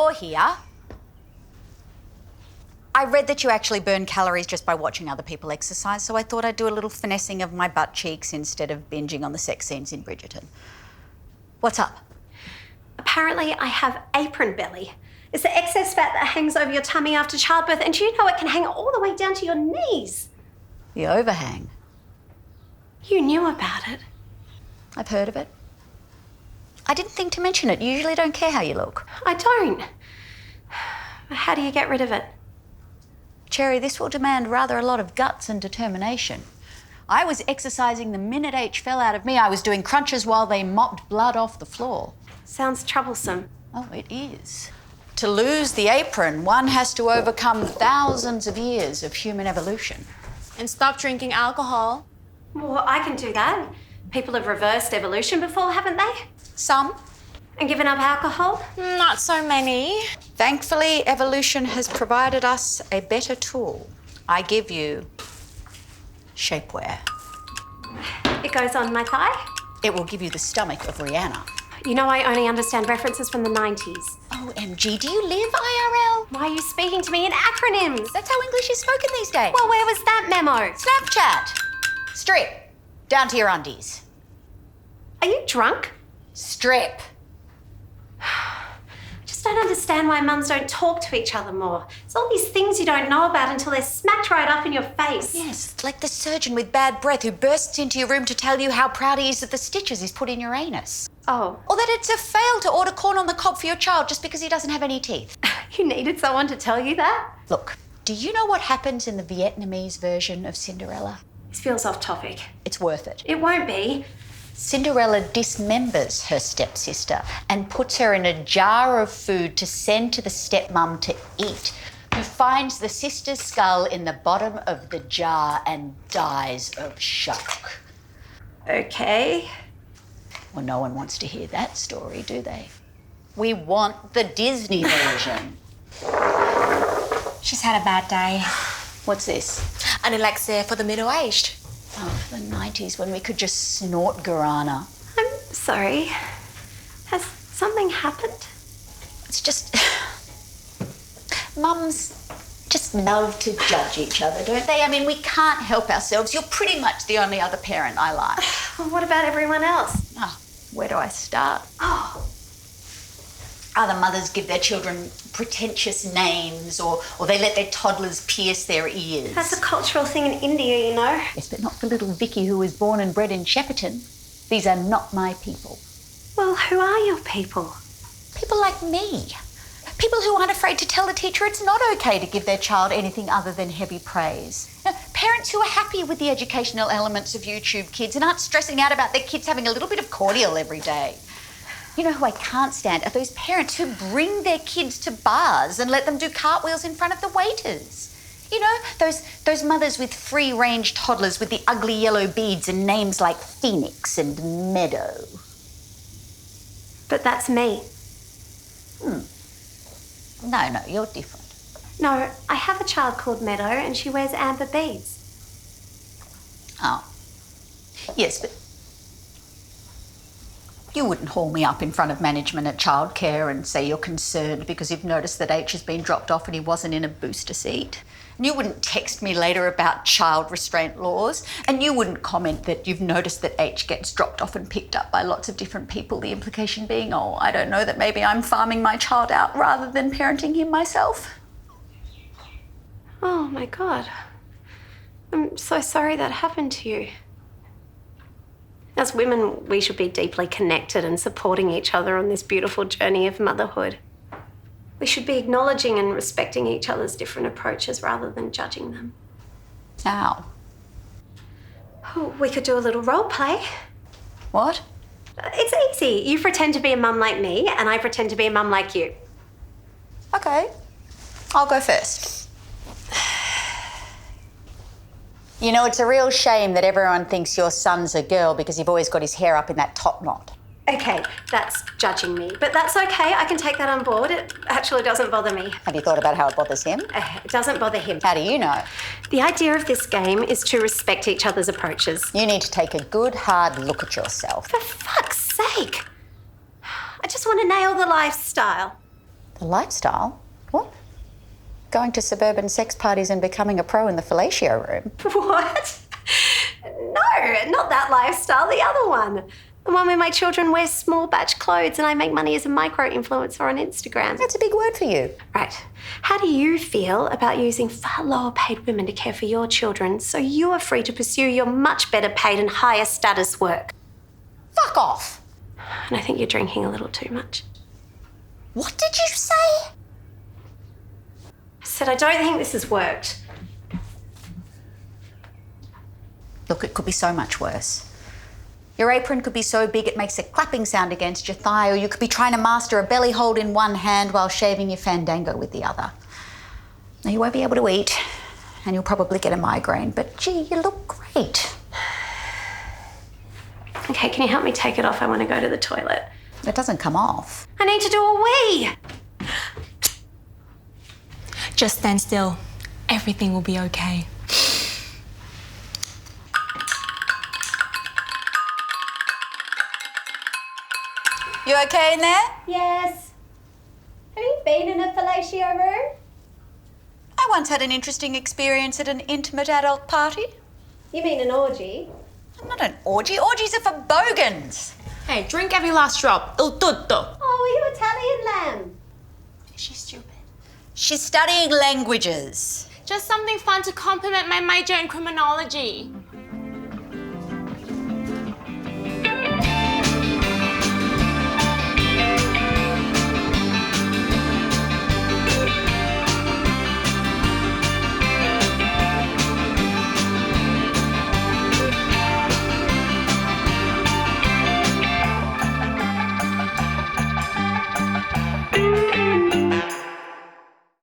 you're here. I read that you actually burn calories just by watching other people exercise, so I thought I'd do a little finessing of my butt cheeks instead of binging on the sex scenes in Bridgerton. What's up? Apparently, I have apron belly. It's the excess fat that hangs over your tummy after childbirth, and do you know it can hang all the way down to your knees? The overhang. You knew about it. I've heard of it. I didn't think to mention it. You usually don't care how you look. I don't. How do you get rid of it? Cherry, this will demand rather a lot of guts and determination. I was exercising the minute H fell out of me. I was doing crunches while they mopped blood off the floor. Sounds troublesome. Oh, it is. To lose the apron, one has to overcome thousands of years of human evolution. And stop drinking alcohol. Well, I can do that. People have reversed evolution before, haven't they? Some. And given up alcohol? Not so many. Thankfully, evolution has provided us a better tool. I give you SHAPEWEAR. It goes on my thigh? It will give you the stomach of Rihanna. You know I only understand references from the 90s. OMG, do you live IRL? Why are you speaking to me in acronyms? That's how English is spoken these days. Well, where was that memo? Snapchat. Strip. Down to your undies. Are you drunk? Strip. I just don't understand why mums don't talk to each other more. There's all these things you don't know about until they're smacked right up in your face. Yes, like the surgeon with bad breath who bursts into your room to tell you how proud he is of the stitches he's put in your anus. Oh. Or that it's a fail to order corn on the cob for your child just because he doesn't have any teeth. You needed someone to tell you that? Look, do you know what happens in the Vietnamese version of Cinderella? This feels off topic. It's worth it. It won't be. Cinderella dismembers her stepsister and puts her in a jar of food to send to the stepmom to eat, who finds the sister's skull in the bottom of the jar and dies of shock. Okay. Well, no one wants to hear that story, do they? We want the Disney version. She's had a bad day. What's this? An elixir for the middle-aged. Oh, the 90s when we could just snort guarana. I'm sorry. Has something happened? It's just... Mums just love to judge each other, don't they? I mean, we can't help ourselves. You're pretty much the only other parent I like. Well, what about everyone else? Oh, where do I start? Oh. Other mothers give their children pretentious names or they let their toddlers pierce their ears. That's a cultural thing in India, you know. Yes, but not for little Vicky who was born and bred in Shepperton. These are not my people. Well, who are your people? People like me. People who aren't afraid to tell the teacher it's not okay to give their child anything other than heavy praise. Parents who are happy with the educational elements of YouTube Kids and aren't stressing out about their kids having a little bit of cordial every day. You know who I can't stand are those parents who bring their kids to bars and let them do cartwheels in front of the waiters. You know, those mothers with free-range toddlers with the ugly yellow beads and names like Phoenix and Meadow. But that's me. No, you're different. No, I have a child called Meadow and she wears amber beads. Oh. Yes, but you wouldn't haul me up in front of management at childcare and say you're concerned because you've noticed that H has been dropped off and he wasn't in a booster seat. And you wouldn't text me later about child restraint laws. And you wouldn't comment that you've noticed that H gets dropped off and picked up by lots of different people, the implication being, oh, I don't know, that maybe I'm farming my child out rather than parenting him myself. Oh, my God. I'm so sorry that happened to you. As women, we should be deeply connected and supporting each other on this beautiful journey of motherhood. We should be acknowledging and respecting each other's different approaches rather than judging them. How? Oh, we could do a little role play. What? It's easy. You pretend to be a mum like me and I pretend to be a mum like you. Okay. I'll go first. You know, it's a real shame that everyone thinks your son's a girl because you've always got his hair up in that top knot. Okay, that's judging me. But that's okay. I can take that on board. It actually doesn't bother me. Have you thought about how it bothers him? It doesn't bother him. How do you know? The idea of this game is to respect each other's approaches. You need to take a good, hard look at yourself. For fuck's sake. I just want to nail the lifestyle. The lifestyle? What? Going to suburban sex parties and becoming a pro in the fellatio room? What? No, not that lifestyle, the other one. The one where my children wear small batch clothes and I make money as a micro-influencer on Instagram. That's a big word for you. Right. How do you feel about using far lower paid women to care for your children so you are free to pursue your much better paid and higher status work? Fuck off. And I think you're drinking a little too much. What did you say? I said I don't think this has worked. Look, it could be so much worse. Your apron could be so big it makes a clapping sound against your thigh, or you could be trying to master a belly hold in one hand while shaving your fandango with the other. Now, you won't be able to eat, and you'll probably get a migraine, but gee, you look great. Okay, can you help me take it off? I want to go to the toilet. It doesn't come off. I need to do a wee. Just stand still. Everything will be okay. You okay in there? Yes. Have you been in a fellatio room? I once had an interesting experience at an intimate adult party. You mean an orgy? Not an orgy. Orgies are for bogans. Hey, drink every last drop. Il tutto. Oh, are you Italian lamb? Is she stupid? She's studying languages. Just something fun to complement my major in criminology.